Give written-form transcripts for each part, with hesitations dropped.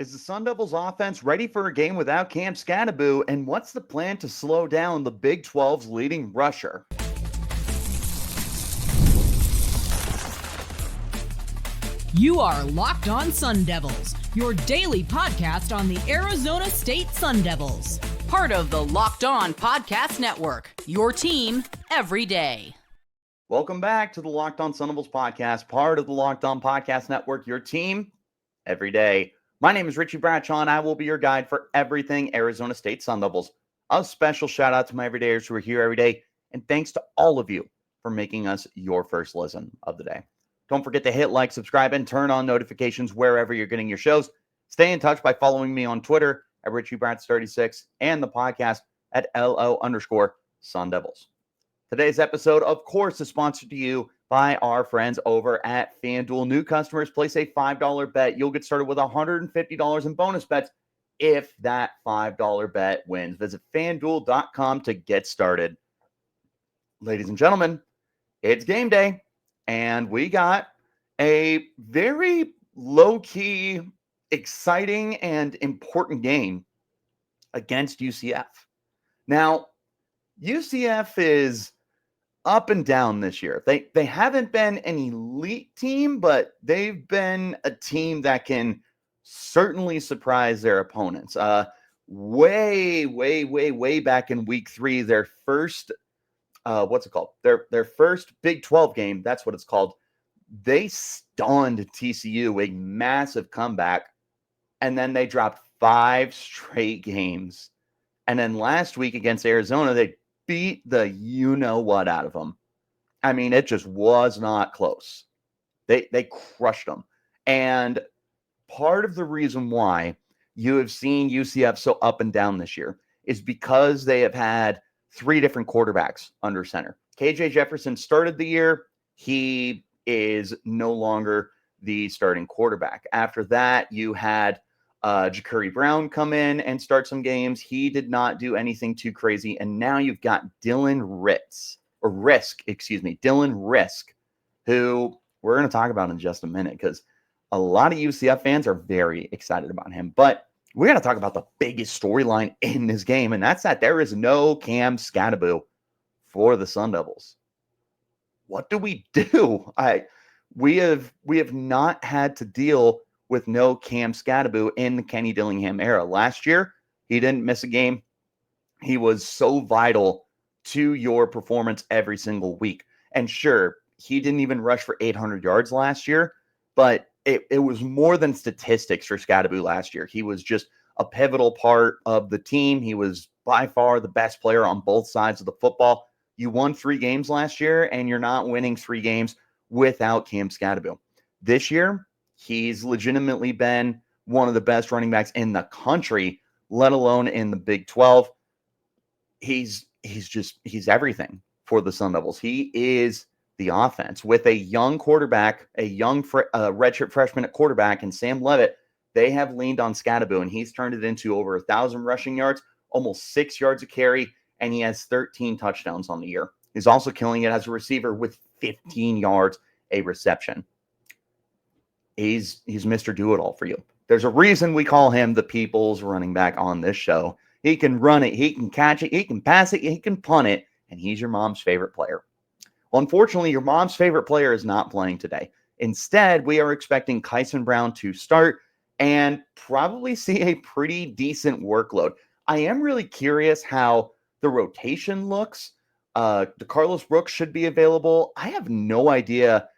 Is the Sun Devils offense ready for a game without Cam Skattebo? And what's the plan to slow down the Big 12's leading rusher? You are Locked On Sun Devils, your daily podcast on the Arizona State Sun Devils. Part of the Locked On Podcast Network, your team every day. Welcome back to the Locked On Sun Devils podcast, part of the Locked On Podcast Network, your team every day. My name is Richie Bradshaw, and I will be your guide for everything Arizona State Sun Devils. A special shout out to my everydayers who are here every day, and thanks to all of you for making us your first listen of the day. Don't forget to hit like, subscribe, and turn on notifications wherever you're getting your shows. Stay in touch by following me on Twitter at RichieBrats36 and the podcast at LO_Sun Devils. Today's episode, of course, is sponsored to you by our friends over at FanDuel. New customers place a $5 bet. You'll get started with $150 in bonus bets if that $5 bet wins. Visit FanDuel.com to get started. Ladies and gentlemen, it's game day, and we got a very low-key, exciting, and important game against UCF. Now, UCF is up and down this year. They haven't been an elite team, but they've been a team that can certainly surprise their opponents. Way back in week 3, their first their first Big 12 game, that's what it's called. They stunned TCU, a massive comeback, and then they dropped 5 straight games. And then last week against Arizona, they beat the you-know-what out of them. I mean, it just was not close. They crushed them. And part of the reason why you have seen UCF so up and down this year is because they have had 3 different quarterbacks under center. KJ Jefferson started the year. He is no longer the starting quarterback. After that, you had Jacurri Brown come in and start some games. He did not do anything too crazy. And now you've got Dylan Rizk, who we're going to talk about in just a minute because a lot of UCF fans are very excited about him. But we're going to talk about the biggest storyline in this game, and that's that there is no Cam Skattebo for the Sun Devils. What do we do? We have not had to deal with no Cam Skattebo in the Kenny Dillingham era. Last year, he didn't miss a game. He was so vital to your performance every single week. And sure, he didn't even rush for 800 yards last year, but it was more than statistics for Skattebo last year. He was just a pivotal part of the team. He was by far the best player on both sides of the football. You won 3 games last year, and you're not winning 3 games without Cam Skattebo. This year, he's legitimately been one of the best running backs in the country, let alone in the Big 12. He's everything for the Sun Devils. He is the offense. With a young quarterback, a young redshirt freshman at quarterback, and Sam Leavitt, they have leaned on Skattebo, and he's turned it into over 1,000 rushing yards, almost 6 yards a carry, and he has 13 touchdowns on the year. He's also killing it as a receiver with 15 yards a reception. He's Mr. Do-It-All for you. There's a reason we call him the people's running back on this show. He can run it, he can catch it, he can pass it, he can punt it, and he's your mom's favorite player. Well, unfortunately, your mom's favorite player is not playing today. Instead, we are expecting Kyson Brown to start and probably see a pretty decent workload. I am really curious how the rotation looks. DeCarlos Brooks should be available. I have no idea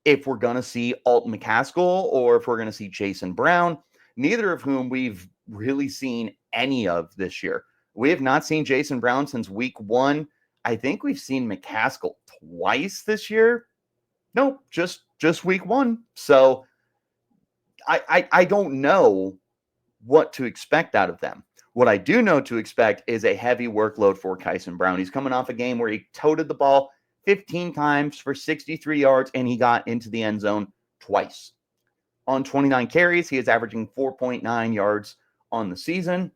if we're going to see Alton McCaskill or if we're going to see Jason Brown, neither of whom we've really seen any of this year. We have not seen Jason Brown since week 1. I think we've seen McCaskill twice this year. Nope, just week 1. So I don't know what to expect out of them. What I do know to expect is a heavy workload for Kyson Brown. He's coming off a game where he toted the ball 15 times for 63 yards, and he got into the end zone twice. On 29 carries, he is averaging 4.9 yards on the season.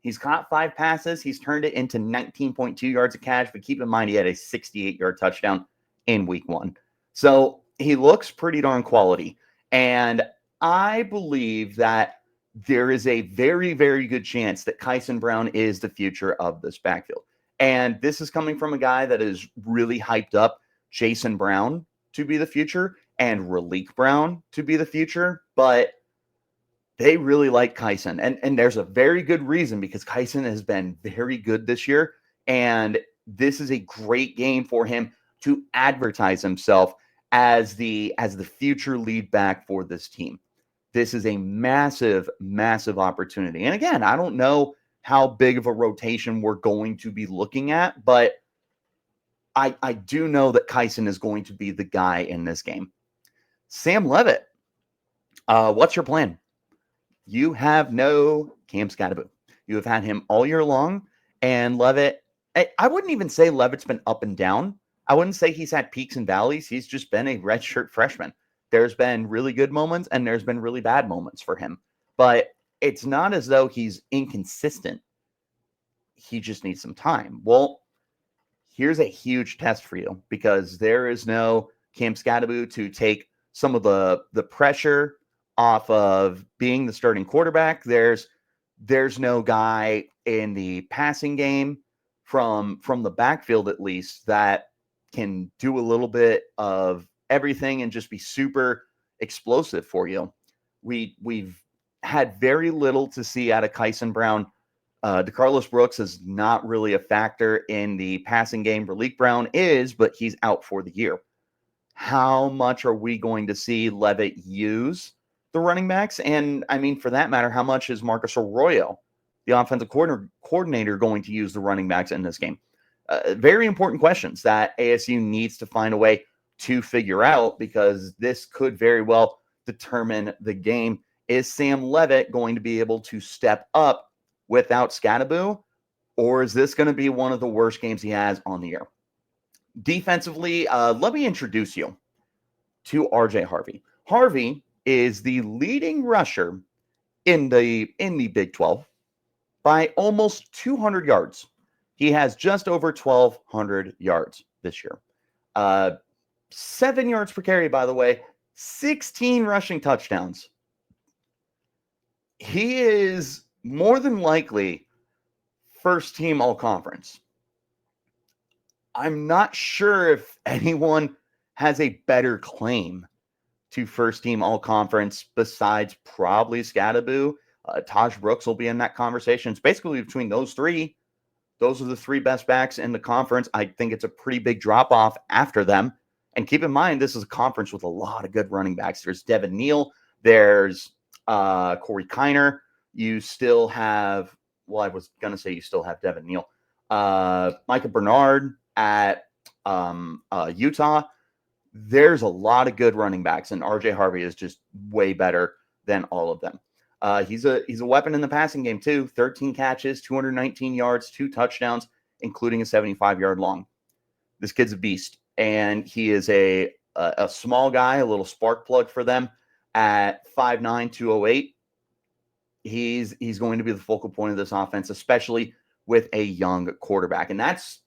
He's caught 5 passes. He's turned it into 19.2 yards of catch, but keep in mind he had a 68-yard touchdown in week 1. So he looks pretty darn quality. And I believe that there is a very, very good chance that Kyson Brown is the future of this backfield. And this is coming from a guy that is really hyped up Jason Brown to be the future and Raleek Brown to be the future. But they really like Kyson. And there's a very good reason, because Kyson has been very good this year. And this is a great game for him to advertise himself as the future lead back for this team. This is a massive, massive opportunity. And again, I don't know how big of a rotation we're going to be looking at, but I do know that Kyson is going to be the guy in this game. Sam Leavitt, what's your plan? You have no Cam Skattebo. You have had him all year long, and Leavitt, I wouldn't even say Leavitt's been up and down. I wouldn't say he's had peaks and valleys. He's just been a redshirt freshman. There's been really good moments and there's been really bad moments for him. But it's not as though he's inconsistent. He just needs some time. Well, here's a huge test for you, because there is no Cam Skattebo to take some of the pressure off of being the starting quarterback. There's no guy in the passing game from the backfield, at least, that can do a little bit of everything and just be super explosive for you. We've had very little to see out of Kyson Brown. DeCarlos Brooks is not really a factor in the passing game. Raleek Brown is, but he's out for the year. How much are we going to see Leavitt use the running backs? And I mean, for that matter, how much is Marcus Arroyo, the offensive coordinator, going to use the running backs in this game? Very important questions that ASU needs to find a way to figure out, because this could very well determine the game. Is Sam Leavitt going to be able to step up without Skattebo, or is this going to be one of the worst games he has on the year? Defensively, let me introduce you to RJ Harvey. Harvey is the leading rusher in the Big 12 by almost 200 yards. He has just over 1,200 yards this year. 7 yards per carry, by the way, 16 rushing touchdowns. He is more than likely first team all-conference. I'm not sure if anyone has a better claim to first team all-conference besides probably Skattebo. Taj Brooks will be in that conversation. It's basically between those three. Those are the three best backs in the conference. I think it's a pretty big drop-off after them. And keep in mind, this is a conference with a lot of good running backs. There's Devin Neal. There's Corey Kiner. You still have, well, I was going to say you still have Devin Neal. Micah Bernard at Utah. There's a lot of good running backs, and RJ Harvey is just way better than all of them. He's a weapon in the passing game too. 13 catches, 219 yards, 2 touchdowns, including a 75-yard long. This kid's a beast, and he is a small guy, a little spark plug for them at 5'9", 208. He's going to be the focal point of this offense, especially with a young quarterback. And that's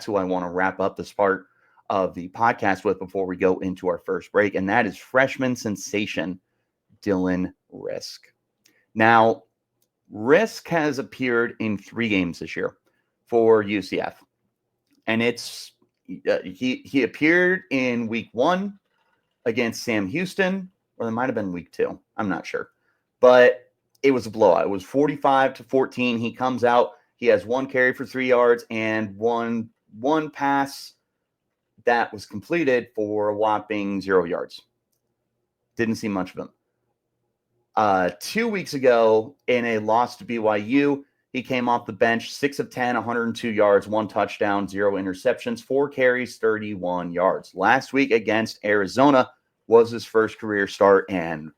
who I want to wrap up this part of the podcast with before we go into our first break, and that is freshman sensation Dylan Rizk. Now, Rizk has appeared in 3 games this year for UCF, and it's he appeared in week 1 against Sam Houston, or it might have been week 2. I'm not sure, but it was a blowout. It was 45-14. He comes out. He has 1 carry for 3 yards and one pass that was completed for a whopping 0 yards. Didn't see much of him. 2 weeks ago, in a loss to BYU, he came off the bench, 6 of 10, 102 yards, 1 touchdown, 0 interceptions, 4 carries, 31 yards. Last week against Arizona was his first career start, and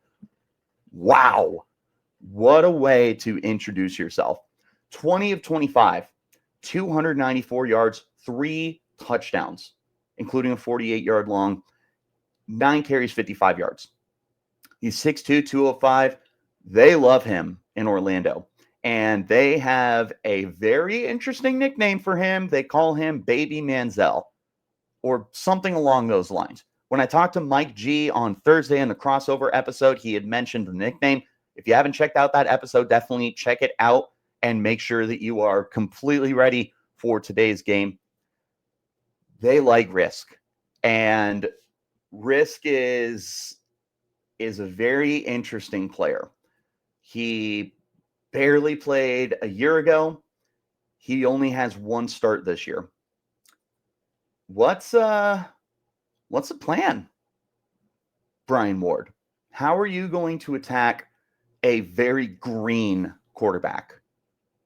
wow, what a way to introduce yourself. 20 of 25, 294 yards, 3 touchdowns, including a 48-yard long, 9 carries, 55 yards. He's 6'2", 205. They love him in Orlando, and they have a very interesting nickname for him. They call him Baby Manziel, or something along those lines. When I talked to Mike G on Thursday in the crossover episode, he had mentioned the nickname. If you haven't checked out that episode, definitely check it out and make sure that you are completely ready for today's game. They like Rizk, and Rizk is a very interesting player. He barely played a year ago. He only has one start this year. What's the plan, Brian Ward? How are you going to attack a very green quarterback?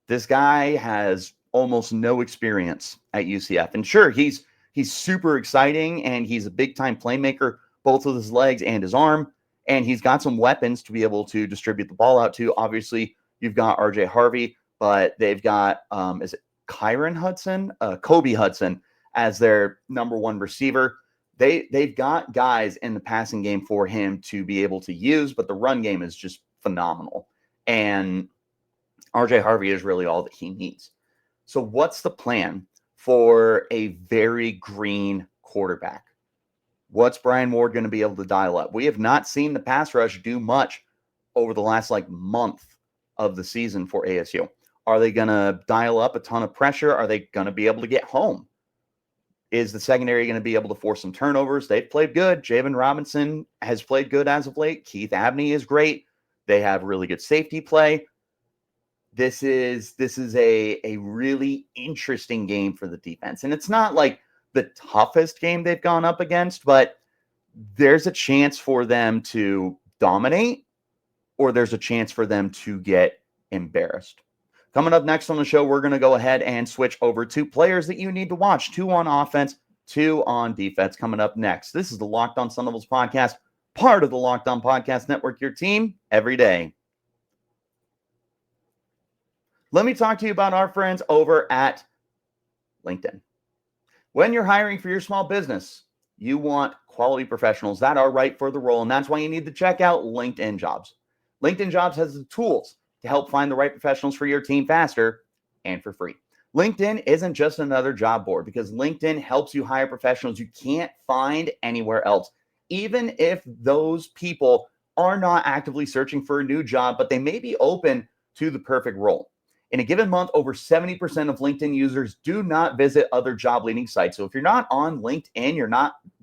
This guy has almost no experience at UCF. And sure, he's super exciting and he's a big-time playmaker, both with his legs and his arm. And he's got some weapons to be able to distribute the ball out to. Obviously, you've got RJ Harvey, but they've got, is it Kobe Hudson as their number one receiver. They've got guys in the passing game for him to be able to use, but the run game is just phenomenal. And RJ Harvey is really all that he needs. So what's the plan for a very green quarterback? What's Brian Ward going to be able to dial up? We have not seen the pass rush do much over the last month of the season for ASU. Are they going to dial up a ton of pressure? Are they going to be able to get home? Is the secondary going to be able to force some turnovers? They've played good. Javen Robinson has played good as of late. Keith Abney is great. They have really good safety play. This is a really interesting game for the defense. And it's not like the toughest game they've gone up against, but there's a chance for them to dominate or there's a chance for them to get embarrassed. Coming up next on the show, we're going to go ahead and switch over to players that you need to watch. 2 on offense, 2 on defense. Coming up next, this is the Locked On Sun Devils podcast, part of the Locked On Podcast Network, your team every day. Let me talk to you about our friends over at LinkedIn. When you're hiring for your small business, you want quality professionals that are right for the role, and that's why you need to check out LinkedIn Jobs. LinkedIn Jobs has the tools to help find the right professionals for your team faster and for free. LinkedIn isn't just another job board because LinkedIn helps you hire professionals you can't find anywhere else, even if those people are not actively searching for a new job, but they may be open to the perfect role. In a given month, over 70% of LinkedIn users do not visit other job leading sites. So if you're not on LinkedIn,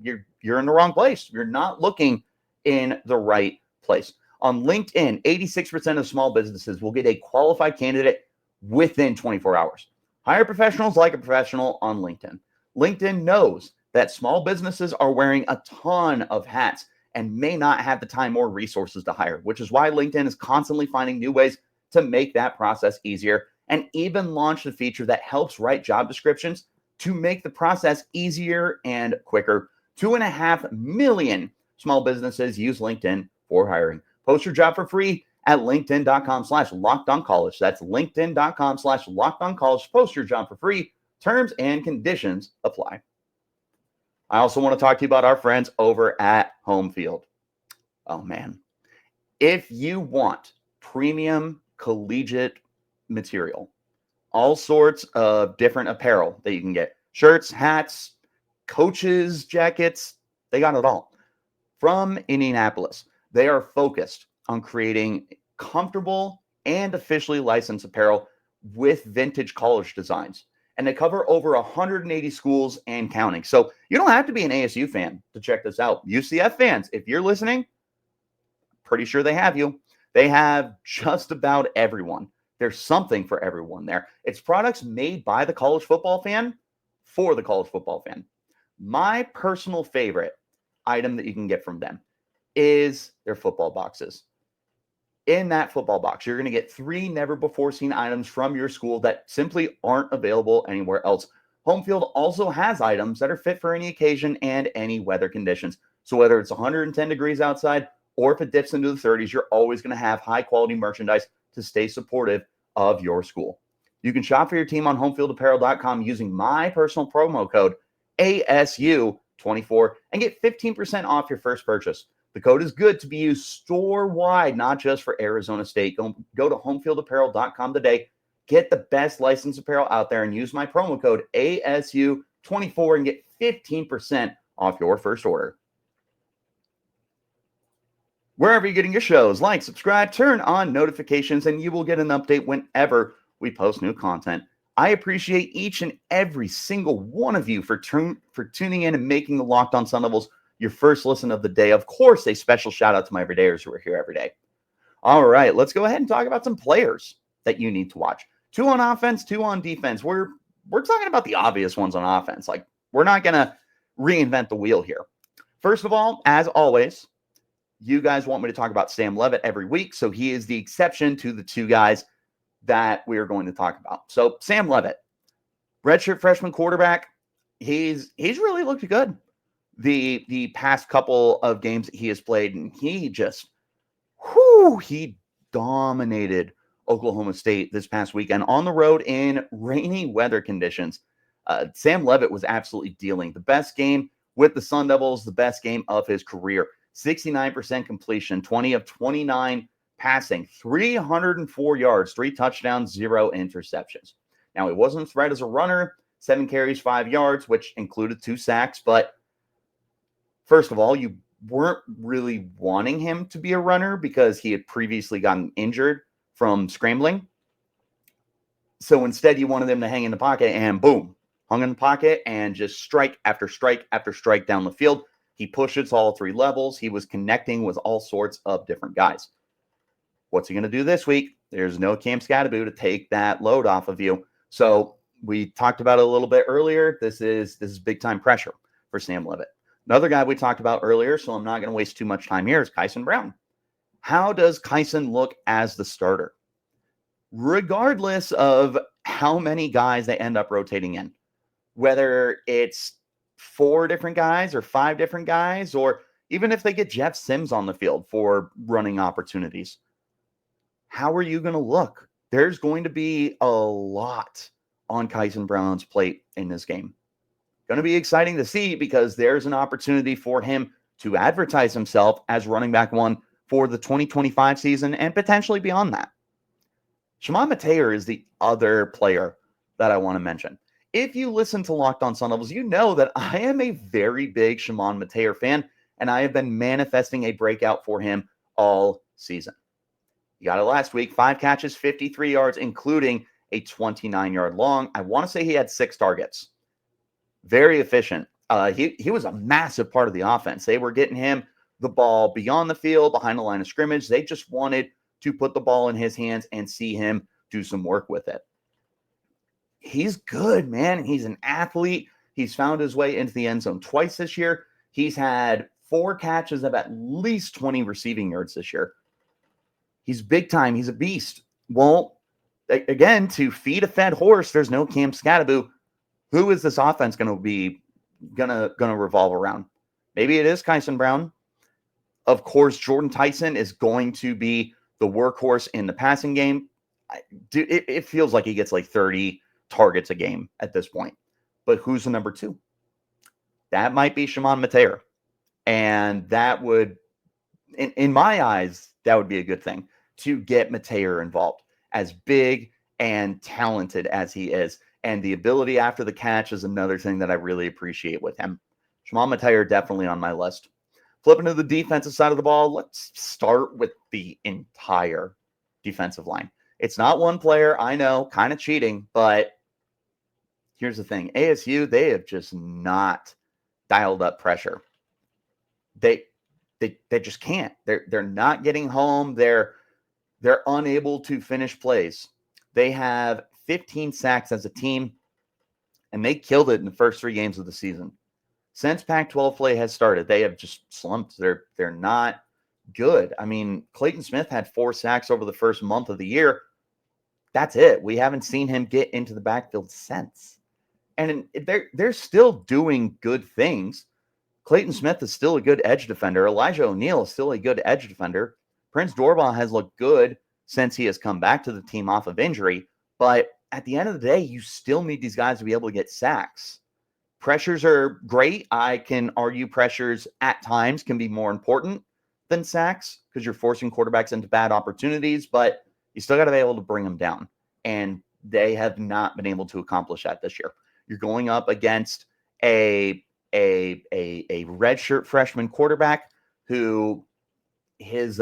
you're in the wrong place. You're not looking in the right place. On LinkedIn, 86% of small businesses will get a qualified candidate within 24 hours. Hire professionals like a professional on LinkedIn. LinkedIn knows that small businesses are wearing a ton of hats and may not have the time or resources to hire, which is why LinkedIn is constantly finding new ways to make that process easier and even launched a feature that helps write job descriptions to make the process easier and quicker. 2.5 million small businesses use LinkedIn for hiring. Post your job for free at linkedin.com/lockedoncollege. That's linkedin.com/lockedoncollege. Post your job for free. Terms and conditions apply. I also want to talk to you about our friends over at Home Field. Oh, man. If you want premium collegiate material, all sorts of different apparel that you can get, shirts, hats, coaches, jackets, they got it all. From Indianapolis, they are focused on creating comfortable and officially licensed apparel with vintage college designs. And they cover over 180 schools and counting. So you don't have to be an ASU fan to check this out. UCF fans, if you're listening, pretty sure they have you. They have just about everyone. There's something for everyone there. It's products made by the college football fan for the college football fan. My personal favorite item that you can get from them is their football boxes. In that football box, you're going to get 3 never-before-seen items from your school that simply aren't available anywhere else. Home Field also has items that are fit for any occasion and any weather conditions. So whether it's 110 degrees outside or if it dips into the 30s, you're always going to have high-quality merchandise to stay supportive of your school. You can shop for your team on homefieldapparel.com using my personal promo code ASU24 and get 15% off your first purchase. The code is good to be used store-wide, not just for Arizona State. Go to homefieldapparel.com today. Get the best licensed apparel out there and use my promo code ASU24 and get 15% off your first order. Wherever you're getting your shows, like, subscribe, turn on notifications, and you will get an update whenever we post new content. I appreciate each and every single one of you for tuning in and making the Locked On Sun Devils your first listen of the day. Of course, a special shout out to my everydayers who are here every day. All right, let's go ahead and talk about some players that you need to watch. 2 on offense, 2 on defense. We're talking about the obvious ones on offense. Like, we're not going to reinvent the wheel here. First of all, as always, you guys want me to talk about Sam Leavitt every week, so he is the exception to the 2 guys that we are going to talk about. So Sam Leavitt, redshirt freshman quarterback, he's really looked good the past couple of games that he has played, and he just he dominated Oklahoma State this past weekend on the road in rainy weather conditions. Sam Leavitt was absolutely dealing the best game with the Sun Devils, the best game of his career. 69% completion, 20 of 29 passing, 304 yards, 3 touchdowns, 0 interceptions. Now, he wasn't a threat as a runner, 7 carries, 5 yards, which included 2 sacks. But first of all, you weren't really wanting him to be a runner because he had previously gotten injured from scrambling. So instead, you wanted him to hang in the pocket, and boom, hung in the pocket and just strike after strike after strike down the field. He pushes all 3 levels. He was connecting with all sorts of different guys. What's he going to do this week? There's no Cam Skattebo to take that load off of you. So we talked about it a little bit earlier. This is big time pressure for Sam Leavitt. Another guy we talked about earlier, so I'm not going to waste too much time here, is Kyson Brown. How does Kyson look as the starter? Regardless of how many guys they end up rotating in, whether it's 4 different guys or 5 different guys, or even if they get Jeff Sims on the field for running opportunities, how are you going to look? There's going to be a lot on Kyson Brown's plate in this game. Going to be exciting to see because there's an opportunity for him to advertise himself as running back 1 for the 2025 season and potentially beyond that. Shimon Mateer is the other player that I want to mention. If you listen to Locked On Sun Devils, you know that I am a very big Shimon Mateer fan, and I have been manifesting a breakout for him all season. He got it last week, 5 catches, 53 yards, including a 29-yard long. I want to say he had 6 targets. Very efficient. He was a massive part of the offense. They were getting him the ball beyond the field, behind the line of scrimmage. They just wanted to put the ball in his hands and see him do some work with it. He's good, man. He's an athlete. He's found his way into the end zone twice this year. He's had 4 catches of at least 20 receiving yards this year. He's big time. He's a beast. Well, again, to feed a fed horse, there's no Cam Skattebo. Who is this offense going to be gonna revolve around? Maybe it is Kyson Brown. Of course, Jordan Tyson is going to be the workhorse in the passing game. Dude, it feels like he gets like 30 targets a game at this point. But who's the number 2? That might be Shimon Mateer. And that would, in my eyes, that would be a good thing to get Mateer involved. As big and talented as he is. And the ability after the catch is another thing that I really appreciate with him. Shimon Mateer definitely on my list. Flipping to the defensive side of the ball, let's start with the entire defensive line. It's not one player, I know, kind of cheating, but here's the thing. ASU, they have just not dialed up pressure. They just can't. They're not getting home. They're unable to finish plays. They have 15 sacks as a team, and they killed it in the first 3 games of the season. Since Pac-12 play has started, they have just slumped. They're not good. I mean, Clayton Smith had 4 sacks over the first month of the year. That's it. We haven't seen him get into the backfield since. And they're still doing good things. Clayton Smith is still a good edge defender. Elijah O'Neal is still a good edge defender. Prince Dorbah has looked good since he has come back to the team off of injury. But at the end of the day, you still need these guys to be able to get sacks. Pressures are great. I can argue pressures at times can be more important than sacks because you're forcing quarterbacks into bad opportunities, but you still got to be able to bring them down. And they have not been able to accomplish that this year. You're going up against a redshirt freshman quarterback who his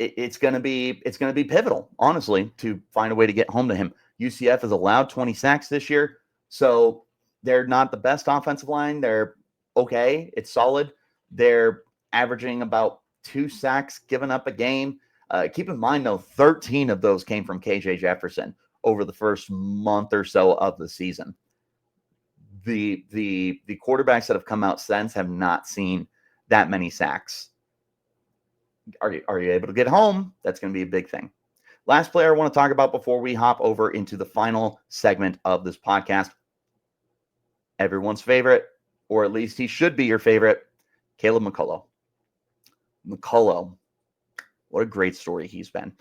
it's going to be pivotal, honestly, to find a way to get home to him. UCF has allowed 20 sacks this year, so they're not the best offensive line. They're okay. It's solid. They're averaging about 2 sacks given up a game. Keep in mind, though, 13 of those came from KJ Jefferson over the first month or so of the season. The quarterbacks that have come out since have not seen that many sacks. Are you able to get home? That's going to be a big thing. Last player I want to talk about before we hop over into the final segment of this podcast. Everyone's favorite, or at least he should be your favorite, Caleb McCullough. McCullough, what a great story he's been.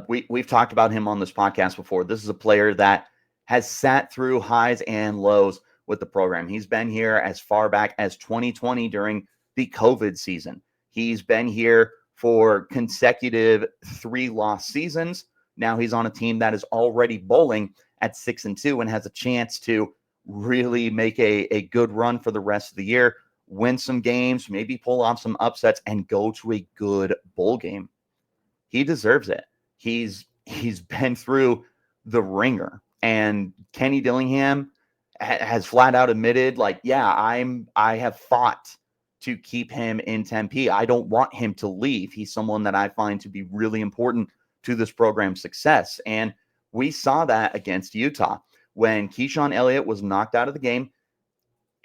We've talked about him on this podcast before. This is a player that has sat through highs and lows with the program. He's been here as far back as 2020 during the COVID season. He's been here for consecutive 3-loss seasons. Now he's on a team that is already bowling at 6-2 and has a chance to really make a good run for the rest of the year, win some games, maybe pull off some upsets, and go to a good bowl game. He deserves it. He's been through the ringer, and Kenny Dillingham has flat out admitted, like, yeah, I have fought to keep him in Tempe. I don't want him to leave. He's someone that I find to be really important to this program's success. And we saw that against Utah when Keyshawn Elliott was knocked out of the game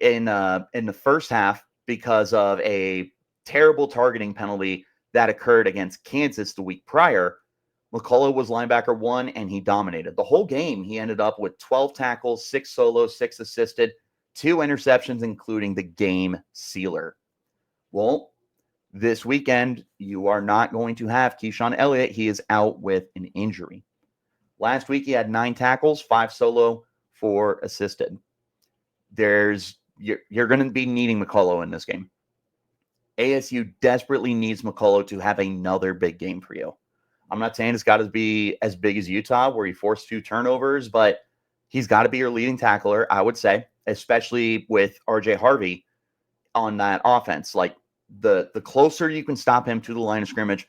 in the first half because of a terrible targeting penalty that occurred against Kansas the week prior. McCullough was linebacker 1, and he dominated. The whole game, he ended up with 12 tackles, 6 solos, 6 assisted, 2 interceptions, including the game sealer. Well, this weekend, you are not going to have Keyshawn Elliott. He is out with an injury. Last week, he had 9 tackles, 5 solo, 4 assisted. You're going to be needing McCullough in this game. ASU desperately needs McCullough to have another big game for you. I'm not saying it's got to be as big as Utah, where he forced 2 turnovers, but he's got to be your leading tackler, I would say, especially with RJ Harvey on that offense. Like, the closer you can stop him to the line of scrimmage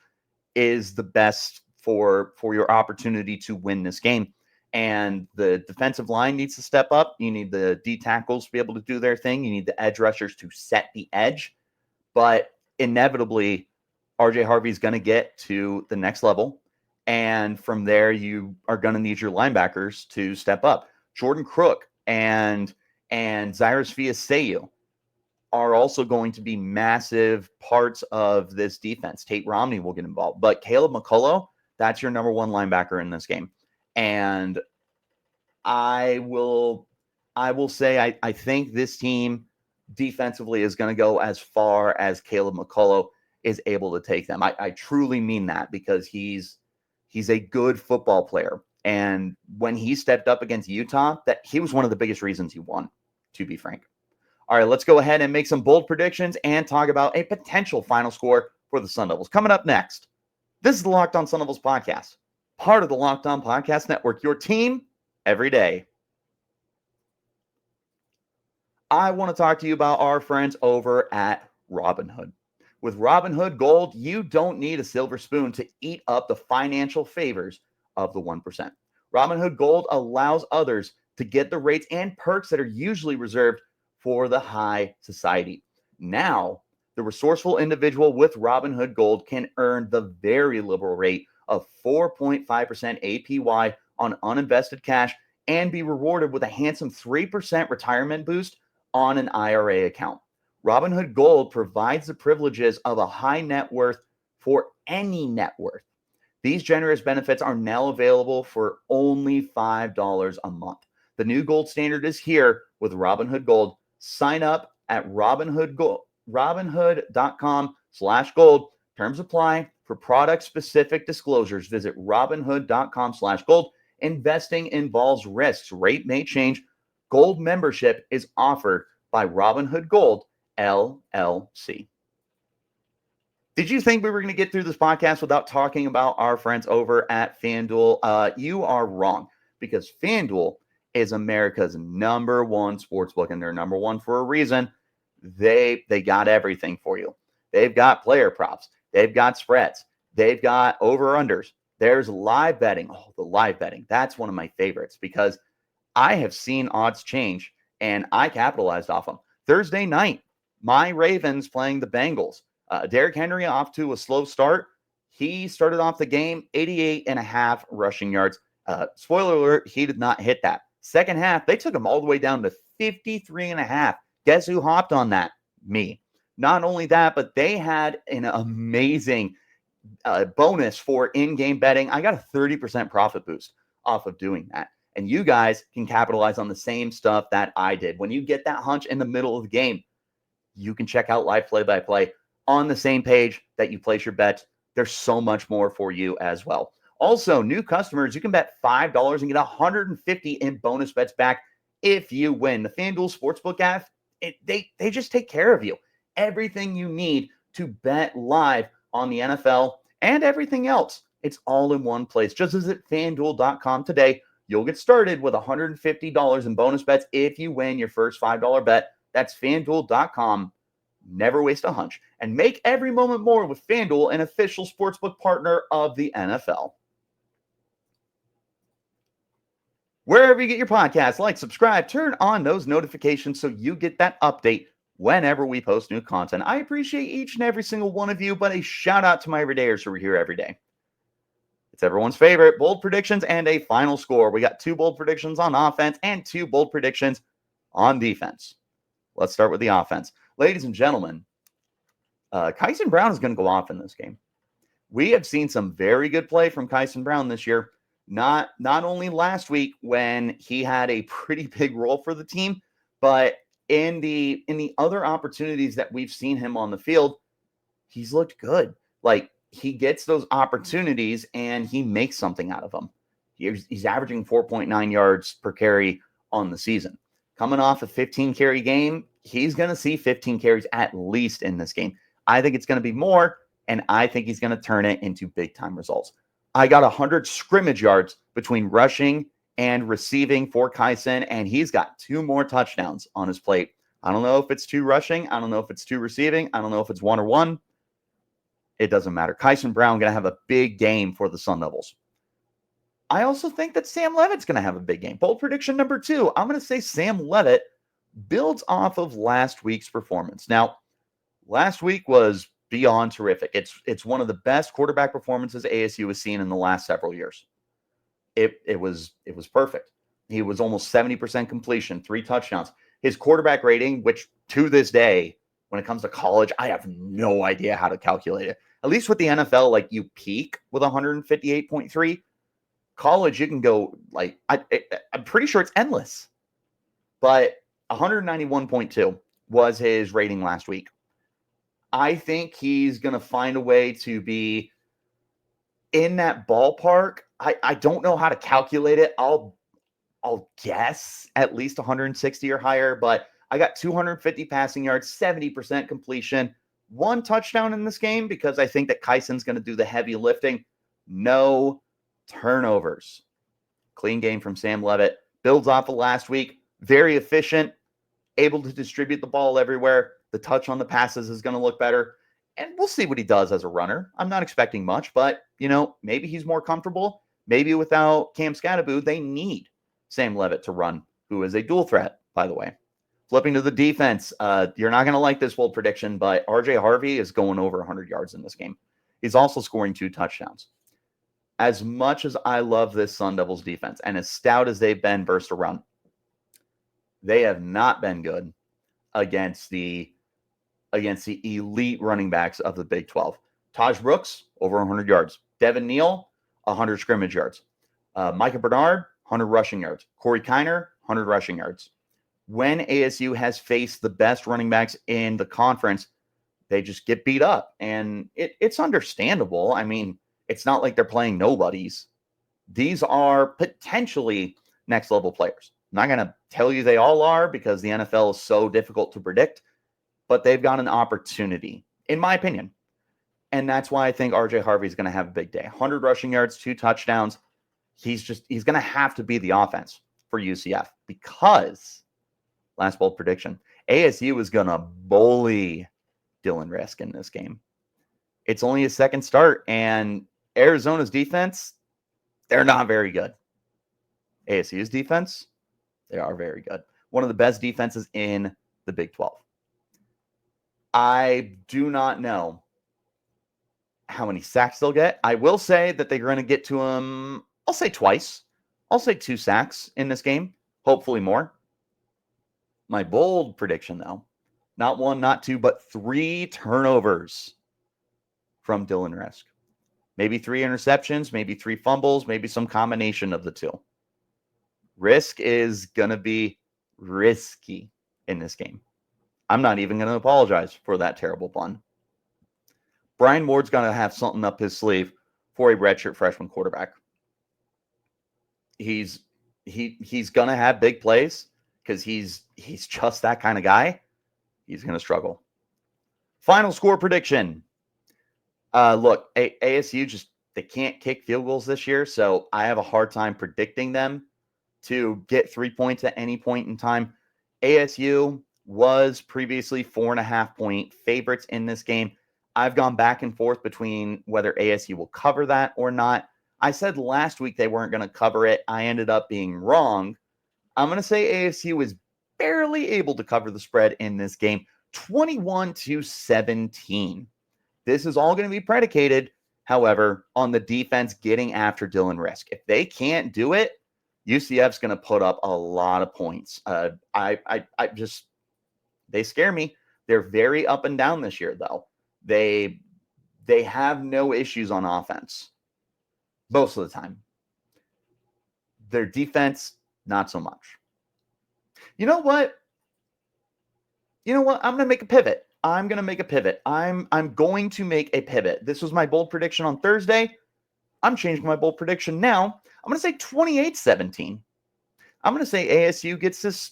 is the best for your opportunity to win this game. And the defensive line needs to step up. You need the D tackles to be able to do their thing. You need the edge rushers to set the edge. But inevitably, RJ Harvey is going to get to the next level. And from there, you are going to need your linebackers to step up. Jordan Crook and Zyrus Fiaseu are also going to be massive parts of this defense. Tate Romney will get involved. But Caleb McCullough, that's your number 1 linebacker in this game. And I will say I think this team defensively is going to go as far as Caleb McCullough is able to take them. I truly mean that, because he's a good football player. And when he stepped up against Utah, that he was one of the biggest reasons he won, to be frank. All right, let's go ahead and make some bold predictions and talk about a potential final score for the Sun Devils. Coming up next, this is the Locked On Sun Devils podcast, part of the Locked On Podcast Network, your team every day. I want to talk to you about our friends over at Robinhood. With Robinhood Gold, you don't need a silver spoon to eat up the financial favors of the 1%. Robinhood Gold allows others to get the rates and perks that are usually reserved for the high society. Now, the resourceful individual with Robinhood Gold can earn the very liberal rate of 4.5% APY on uninvested cash and be rewarded with a handsome 3% retirement boost on an IRA account. Robinhood Gold provides the privileges of a high net worth for any net worth. These generous benefits are now available for only $5 a month. The new gold standard is here with Robinhood Gold. Sign up at Robinhood.com/gold. Terms apply. For product-specific disclosures, visit Robinhood.com/gold. Investing involves risks. Rate may change. Gold membership is offered by Robinhood Gold, LLC. Did you think we were going to get through this podcast without talking about our friends over at FanDuel? You are wrong, because FanDuel is America's number 1 sportsbook, and they're number 1 for a reason. They got everything for you. They've got player props. They've got spreads. They've got over-unders. There's live betting. Oh, the live betting. That's one of my favorites because I have seen odds change, and I capitalized off them. Thursday night, my Ravens playing the Bengals. Derrick Henry off to a slow start. He started off the game 88.5 rushing yards. Spoiler alert, he did not hit that. Second half, they took him all the way down to 53.5. Guess who hopped on that? Me. Not only that, but they had an amazing bonus for in-game betting. I got a 30% profit boost off of doing that. And you guys can capitalize on the same stuff that I did. When you get that hunch in the middle of the game, you can check out live play-by-play on the same page that you place your bets. There's so much more for you as well. Also, new customers, you can bet $5 and get $150 in bonus bets back if you win. The FanDuel Sportsbook app, they just take care of you. Everything you need to bet live on the NFL and everything else, it's all in one place. Just visit FanDuel.com today. You'll get started with $150 in bonus bets if you win your first $5 bet. That's FanDuel.com. Never waste a hunch. And make every moment more with FanDuel, an official sportsbook partner of the NFL. Wherever you get your podcasts, like, subscribe, turn on those notifications so you get that update whenever we post new content. I appreciate each and every single one of you, but a shout out to my everydayers who are here every day. It's everyone's favorite, bold predictions and a final score. We got 2 bold predictions on offense and 2 bold predictions on defense. Let's start with the offense. Ladies and gentlemen, Kyson Brown is going to go off in this game. We have seen some very good play from Kyson Brown this year. Not only last week when he had a pretty big role for the team, but in the other opportunities that we've seen him on the field, he's looked good. Like, he gets those opportunities and he makes something out of them. He's averaging 4.9 yards per carry on the season. Coming off a 15 carry game, he's going to see 15 carries at least in this game. I think it's going to be more, and I think he's going to turn it into big time results. I got 100 scrimmage yards between rushing and receiving for Kyson, and he's got 2 more touchdowns on his plate. I don't know if it's 2 rushing. I don't know if it's 2 receiving. I don't know if it's 1 or 1. It doesn't matter. Kyson Brown going to have a big game for the Sun Devils. I also think that Sam Leavitt's going to have a big game. Bold prediction number 2. I'm going to say Sam Leavitt builds off of last week's performance. Now, last week was beyond terrific. It's one of the best quarterback performances ASU has seen in the last several years. It was perfect. He was almost 70% completion, 3 touchdowns. His quarterback rating, which to this day, when it comes to college, I have no idea how to calculate it. At least with the NFL, like, you peak with 158.3. College, you can go like, I'm pretty sure it's endless. But 191.2 was his rating last week. I think he's going to find a way to be in that ballpark. I don't know how to calculate it. I'll guess at least 160 or higher, but I got 250 passing yards, 70% completion, 1 touchdown in this game because I think that Kyson's going to do the heavy lifting. No turnovers. Clean game from Sam Leavitt. Builds off of last week. Very efficient. Able to distribute the ball everywhere. The touch on the passes is going to look better. And we'll see what he does as a runner. I'm not expecting much, but, maybe he's more comfortable. Maybe without Cam Skattebo, they need Sam Leavitt to run, who is a dual threat, by the way. Flipping to the defense, you're not going to like this bold prediction, but RJ Harvey is going over 100 yards in this game. He's also scoring 2 touchdowns. As much as I love this Sun Devils defense, and as stout as they've been versus a run, they have not been good against the elite running backs of the Big 12. Taj Brooks, over 100 yards. Devin Neal, 100 scrimmage yards. Micah Bernard, 100 rushing yards. Corey Kiner, 100 rushing yards. When ASU has faced the best running backs in the conference, they just get beat up. And it's understandable. I mean, it's not like they're playing nobodies. These are potentially next-level players. I'm not going to tell you they all are because the NFL is so difficult to predict, but they've got an opportunity, in my opinion. And that's why I think RJ Harvey is going to have a big day. 100 rushing yards, 2 touchdowns. He's going to have to be the offense for UCF because, last bold prediction, ASU is going to bully Dylan Rizk in this game. It's only his second start, and Arizona's defense, they're not very good. ASU's defense, they are very good. One of the best defenses in the Big 12. I do not know how many sacks they'll get. I will say that they're going to get to him, I'll say twice. I'll say 2 sacks in this game, hopefully more. My bold prediction, though, not 1, not 2, but 3 turnovers from Dylan Rizk. Maybe 3 interceptions, maybe 3 fumbles, maybe some combination of the 2. Rizk is going to be risky in this game. I'm not even going to apologize for that terrible pun. Brian Ward's going to have something up his sleeve for a redshirt freshman quarterback. He's going to have big plays because he's just that kind of guy. He's going to struggle. Final score prediction. Look, ASU they can't kick field goals this year, so I have a hard time predicting them to get 3 points at any point in time. ASU was previously 4.5-point favorites in this game. I've gone back and forth between whether ASU will cover that or not. I said last week they weren't going to cover it. I ended up being wrong. I'm going to say ASU is barely able to cover the spread in this game, 21-17. This is all going to be predicated, however, on the defense getting after Dylan Rizk. If they can't do it, UCF's going to put up a lot of points. They scare me. They're very up and down this year, though. They have no issues on offense most of the time. Their defense, not so much. You know what? I'm going to make a pivot. I'm going to make a pivot. This was my bold prediction on Thursday. I'm changing my bold prediction now. I'm going to say 28-17. I'm going to say ASU gets this.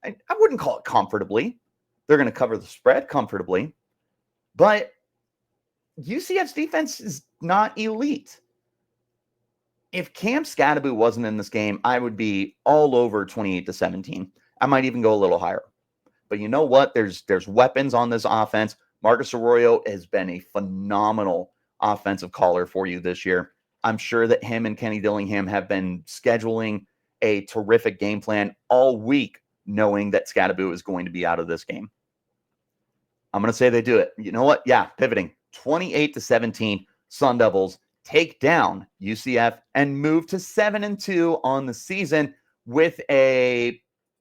I wouldn't call it comfortably. They're going to cover the spread comfortably. But UCF's defense is not elite. If Cam Skattebo wasn't in this game, I would be all over 28-17. I might even go a little higher. But you know what? There's weapons on this offense. Marcus Arroyo has been a phenomenal offensive caller for you this year. I'm sure that him and Kenny Dillingham have been scheduling a terrific game plan all week, knowing that Skattebo is going to be out of this game. I'm going to say they do it. You know what? Yeah, pivoting. 28-17, Sun Devils take down UCF and move to 7-2 on the season with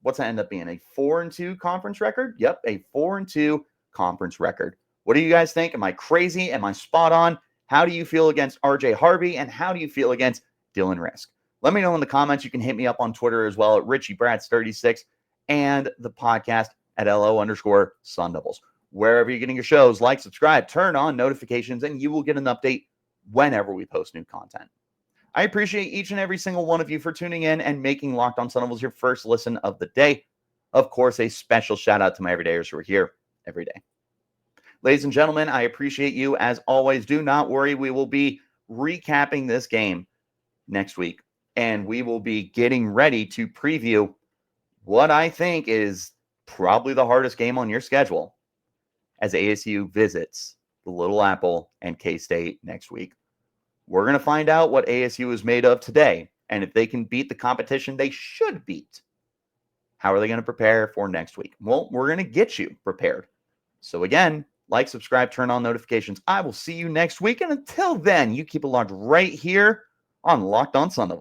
what's that end up being? A 4-2 conference record? Yep, a 4-2 conference record. What do you guys think? Am I crazy? Am I spot on? How do you feel against RJ Harvey? And how do you feel against Dylan Rizk? Let me know in the comments. You can hit me up on Twitter as well at RichieBrads36 and the podcast at LO_Sun Devils. Wherever you're getting your shows, like, subscribe, turn on notifications, and you will get an update whenever we post new content. I appreciate each and every single one of you for tuning in and making Locked On Sun Devils your first listen of the day. Of course, a special shout out to my everydayers who are here every day. Ladies and gentlemen, I appreciate you as always. Do not worry. We will be recapping this game next week, and we will be getting ready to preview what I think is probably the hardest game on your schedule as ASU visits the Little Apple and K-State next week. We're going to find out what ASU is made of today, and if they can beat the competition they should beat. How are they going to prepare for next week? Well, we're going to get you prepared. So again, like, subscribe, turn on notifications. I will see you next week, and until then, you keep it locked right here on Locked On Sun Devils.